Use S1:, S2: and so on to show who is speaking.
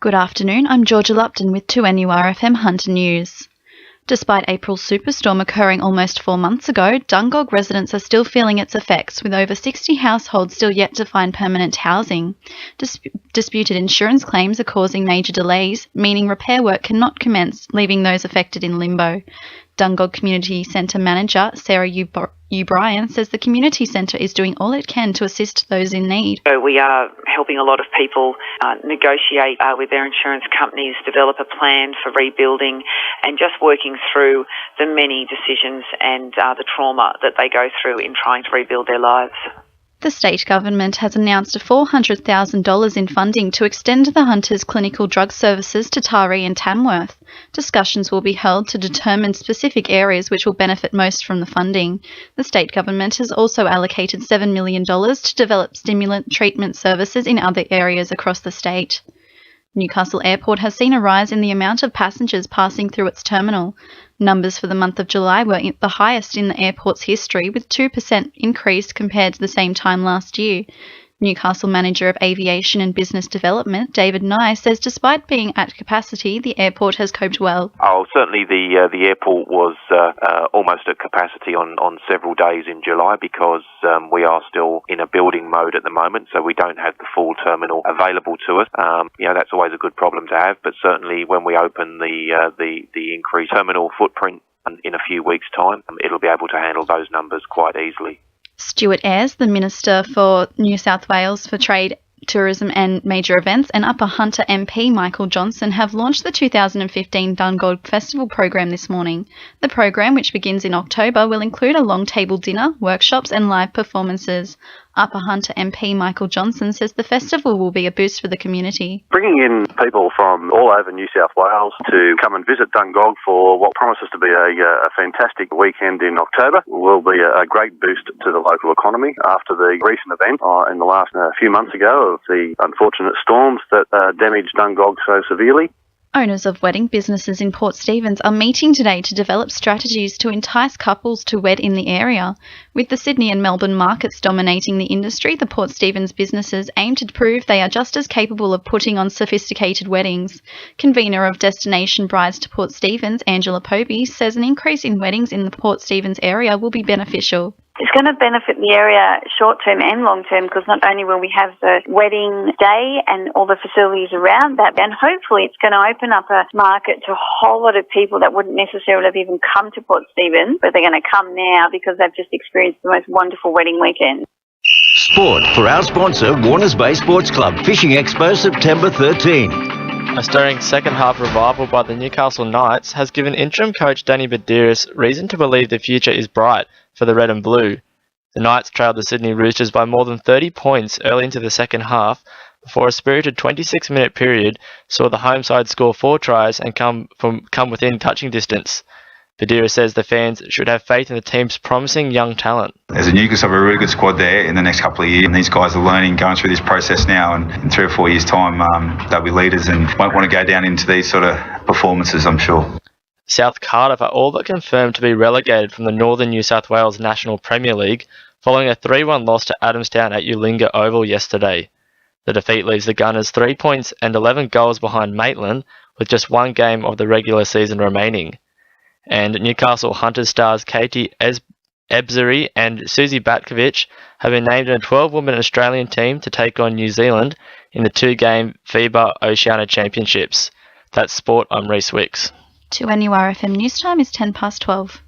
S1: Good afternoon, I'm Georgia Lupton with 2NURFM Hunter News. Despite April's superstorm occurring almost 4 months ago, Dungog residents are still feeling its effects, with over 60 households still yet to find permanent housing. Disputed insurance claims are causing major delays, meaning repair work cannot commence, leaving those affected in limbo. Dungog Community Centre Manager Sarah O'Brien says the community centre is doing all it can to assist those in need.
S2: So we are helping a lot of people negotiate with their insurance companies, develop a plan for rebuilding, and just working through the many decisions and the trauma that they go through in trying to rebuild their lives.
S1: The state government has announced $400,000 in funding to extend the Hunters clinical drug services to Taree and Tamworth. Discussions will be held to determine specific areas which will benefit most from the funding. The state government has also allocated $7 million to develop stimulant treatment services in other areas across the state. Newcastle Airport has seen a rise in the amount of passengers passing through its terminal. Numbers for the month of July were the highest in the airport's history, with 2% increase compared to the same time last year. Newcastle Manager of Aviation and Business Development, David Nye, says despite being at capacity, the airport has coped well.
S3: Certainly the airport was almost at capacity on several days in July because we are still in a building mode at the moment, so we don't have the full terminal available to us. That's always a good problem to have, but certainly when we open the increased terminal footprint in a few weeks' time, it'll be able to handle those numbers quite easily.
S1: Stuart Ayres, the Minister for New South Wales for Trade, Tourism and Major Events, and Upper Hunter MP Michael Johnson have launched the 2015 Dungog Festival program this morning. The program, which begins in October, will include a long table dinner, workshops and live performances. Upper Hunter MP Michael Johnson says the festival will be a boost for the community.
S4: Bringing in people from all over New South Wales to come and visit Dungog for what promises to be a fantastic weekend in October will be a great boost to the local economy after the recent event in the last few months ago of the unfortunate storms that damaged Dungog so severely.
S1: Owners of wedding businesses in Port Stephens are meeting today to develop strategies to entice couples to wed in the area. With the Sydney and Melbourne markets dominating the industry, the Port Stephens businesses aim to prove they are just as capable of putting on sophisticated weddings. Convener of Destination Brides to Port Stephens, Angela Pobey, says an increase in weddings in the Port Stephens area will be beneficial.
S5: It's going to benefit the area short-term and long-term because not only will we have the wedding day and all the facilities around that, and hopefully it's going to open up a market to a whole lot of people that wouldn't necessarily have even come to Port Stephens, but they're going to come now because they've just experienced the most wonderful wedding weekend.
S6: Sport for our sponsor, Warners Bay Sports Club Fishing Expo, September 13.
S7: A stirring second-half revival by the Newcastle Knights has given interim coach Danny Badiris reason to believe the future is bright for the red and blue. The Knights trailed the Sydney Roosters by more than 30 points early into the second half before a spirited 26-minute period saw the home side score 4 tries and come within touching distance. Badiris says the fans should have faith in the team's promising young talent.
S8: As a Newcastle, have a really good squad there in the next couple of years, and these guys are learning, going through this process now, and in 3 or 4 years' time they'll be leaders and won't want to go down into these sort of performances, I'm sure.
S7: South Cardiff are all but confirmed to be relegated from the Northern New South Wales National Premier League following a 3-1 loss to Adamstown at Ulinga Oval yesterday. The defeat leaves the Gunners 3 points and 11 goals behind Maitland, with just 1 game of the regular season remaining. And Newcastle Hunters stars Katie Ebzery and Susie Batkovich have been named in a 12-woman Australian team to take on New Zealand in the 2-game FIBA Oceania Championships. That's sport. I'm Rhys Wicks.
S1: 2NURFM News Time is 12:10.